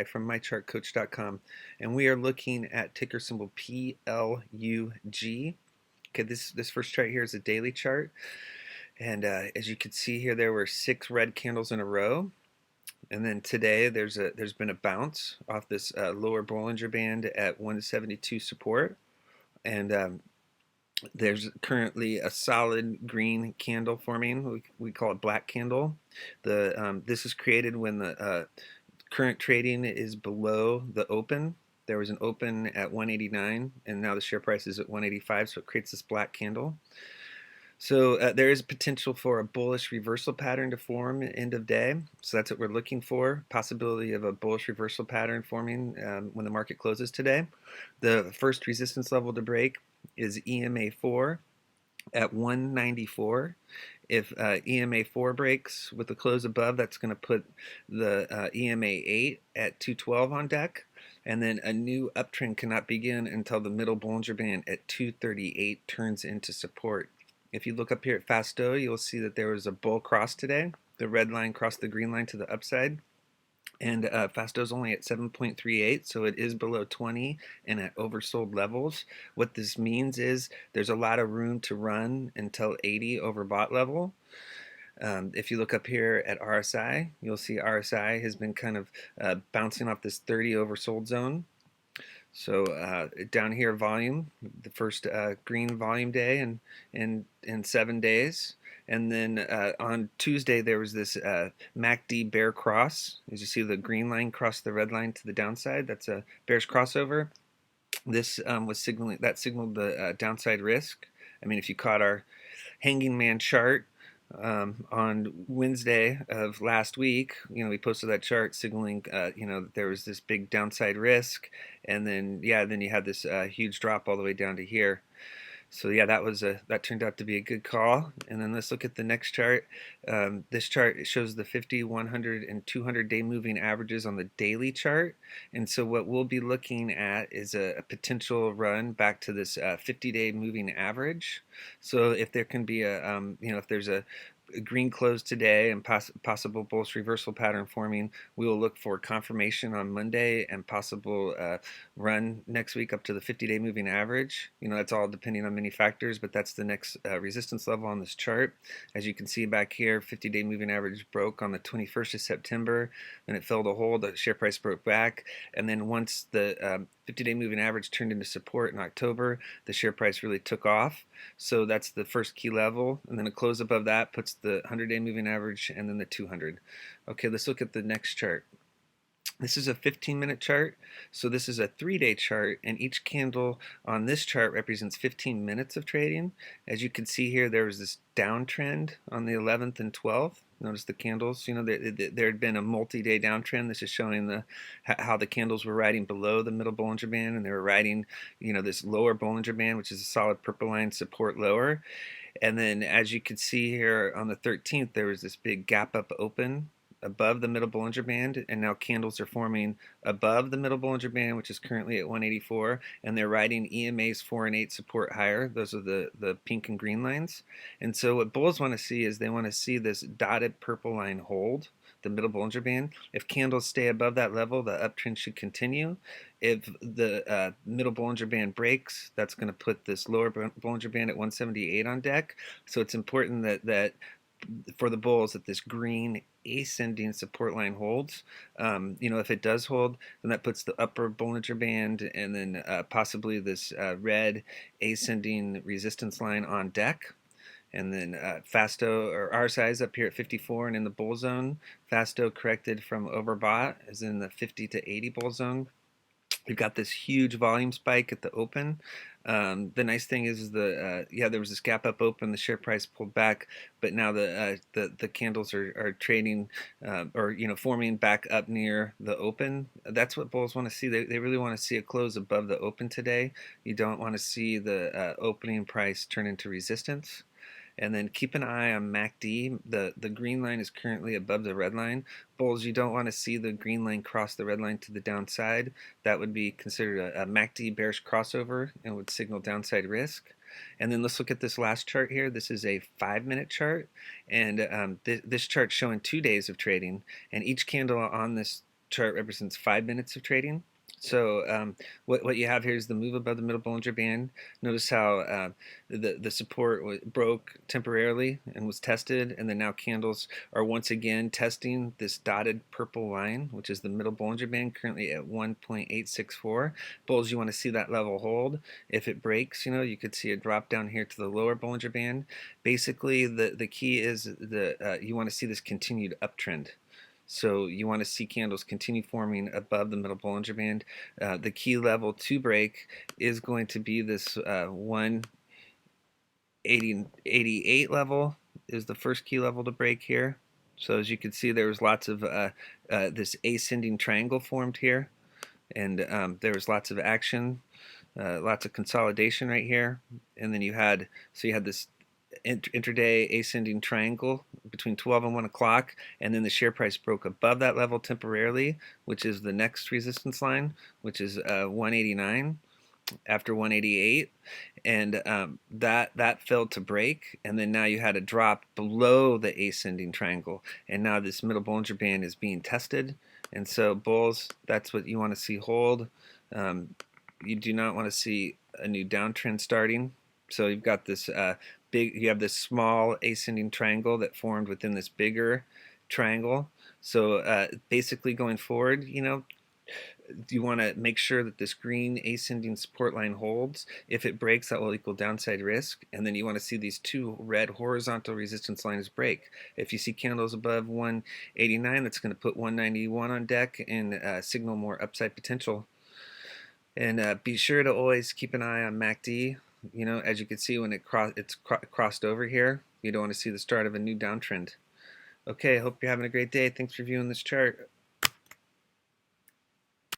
from mychartcoach.com, and we are looking at ticker symbol PLUG. Okay, this first chart here is a daily chart, and as you can see here, there were 6 red candles in a row. And then today there's been a bounce off this lower Bollinger Band at 172 support, and there's currently a solid green candle forming. We call it black candle. This is created when the current trading is below the open. There was an open at 189, and now the share price is at 185, so it creates this black candle. So there is potential for a bullish reversal pattern to form end of day. So that's what we're looking for, possibility of a bullish reversal pattern forming when the market closes today. The first resistance level to break is EMA 4 at 194. If EMA 4 breaks with the close above, that's going to put the EMA 8 at 212 on deck. And then a new uptrend cannot begin until the middle Bollinger Band at 238 turns into support. If you look up here at Fasto, you'll see that there was a bull cross today. The red line crossed the green line to the upside. And Fasto's only at 7.38, so it is below 20 and at oversold levels. What this means is there's a lot of room to run until 80 overbought level. If you look up here at RSI, you'll see RSI has been kind of bouncing off this 30 oversold zone. So down here, volume, the first green volume day in 7 days. And then on Tuesday, there was this MACD bear cross. As you see, the green line crossed the red line to the downside. That's a bearish crossover. This was signaling, that signaled the downside risk. I mean, if you caught our hanging man chart on Wednesday of last week, we posted that chart signaling, that there was this big downside risk, and then you had this huge drop all the way down to here. So that turned out to be a good call. And then let's look at the next chart. This chart shows the 50, 100, and 200-day moving averages on the daily chart. And so what we'll be looking at is a potential run back to this 50-day moving average. So if there can be if there's a green close today and possible bullish reversal pattern forming, we will look for confirmation on Monday and possible run next week up to the 50-day moving average. That's all depending on many factors, but that's the next resistance level on this chart. As you can see back here, 50-day moving average broke on the 21st of September, then it fell to hold, the share price broke back, and then once the 50-day moving average turned into support in October, the share price really took off. So that's the first key level, and then a close above that puts the 100-day moving average and then the 200. Okay, let's look at the next chart. This is a 15-minute chart, so this is a 3-day chart, and each candle on this chart represents 15 minutes of trading. As you can see here, there was this downtrend on the 11th and 12th. Notice the candles, there had been a multi-day downtrend. This is showing how the candles were riding below the middle Bollinger Band, and they were riding, this lower Bollinger Band, which is a solid purple line support lower. And then as you can see here on the 13th, there was this big gap up open above the middle Bollinger Band, and now candles are forming above the middle Bollinger Band, which is currently at 184, and they're riding EMA's 4 and 8 support higher. Those are the pink and green lines. And so what bulls want to see is they want to see this dotted purple line hold, the middle Bollinger Band. If candles stay above that level, the uptrend should continue. If the middle Bollinger Band breaks, that's going to put this lower Bollinger Band at 178 on deck. So it's important that for the bulls that this green ascending support line holds. If it does hold, then that puts the upper Bollinger Band and then possibly this red ascending resistance line on deck. And then Fasto or RSI is up here at 54 and in the bull zone. Fasto corrected from overbought is in the 50 to 80 bull zone. We've got this huge volume spike at the open. The nice thing is there was this gap up open, the share price pulled back, but now the candles are trading forming back up near the open. That's what bulls want to see. They really want to see a close above the open today. You don't want to see the opening price turn into resistance. And then keep an eye on MACD. The green line is currently above the red line. Bulls, you don't want to see the green line cross the red line to the downside. That would be considered a MACD bearish crossover and would signal downside risk. And then let's look at this last chart here. This is a 5-minute chart, and this chart's showing 2 days of trading, and each candle on this chart represents 5 minutes of trading. So what you have here is the move above the middle Bollinger Band. Notice how the support broke temporarily and was tested, and then now candles are once again testing this dotted purple line, which is the middle Bollinger Band, currently at 1.864. Bulls, you want to see that level hold. If it breaks, you could see a drop down here to the lower Bollinger Band. Basically, the key is you want to see this continued uptrend. So you want to see candles continue forming above the middle Bollinger Band. The key level to break is going to be this 188 level is the first key level to break here. So as you can see, there was lots of this ascending triangle formed here, and there was lots of action, lots of consolidation right here, and then you had this intraday ascending triangle between 12 and 1 o'clock, and then the share price broke above that level temporarily, which is the next resistance line, which is 189 after 188, and that failed to break, and then now you had a drop below the ascending triangle, and now this middle Bollinger Band is being tested, and so bulls, that's what you want to see hold. You do not want to see a new downtrend starting. So you've got this you have this small ascending triangle that formed within this bigger triangle. So basically going forward, you want to make sure that this green ascending support line holds. If it breaks, that will equal downside risk. And then you want to see these two red horizontal resistance lines break. If you see candles above 189, that's going to put 191 on deck and signal more upside potential. And be sure to always keep an eye on MACD. As you can see, when it's crossed over here, you don't want to see the start of a new downtrend. Okay, I hope you're having a great day. Thanks for viewing this chart.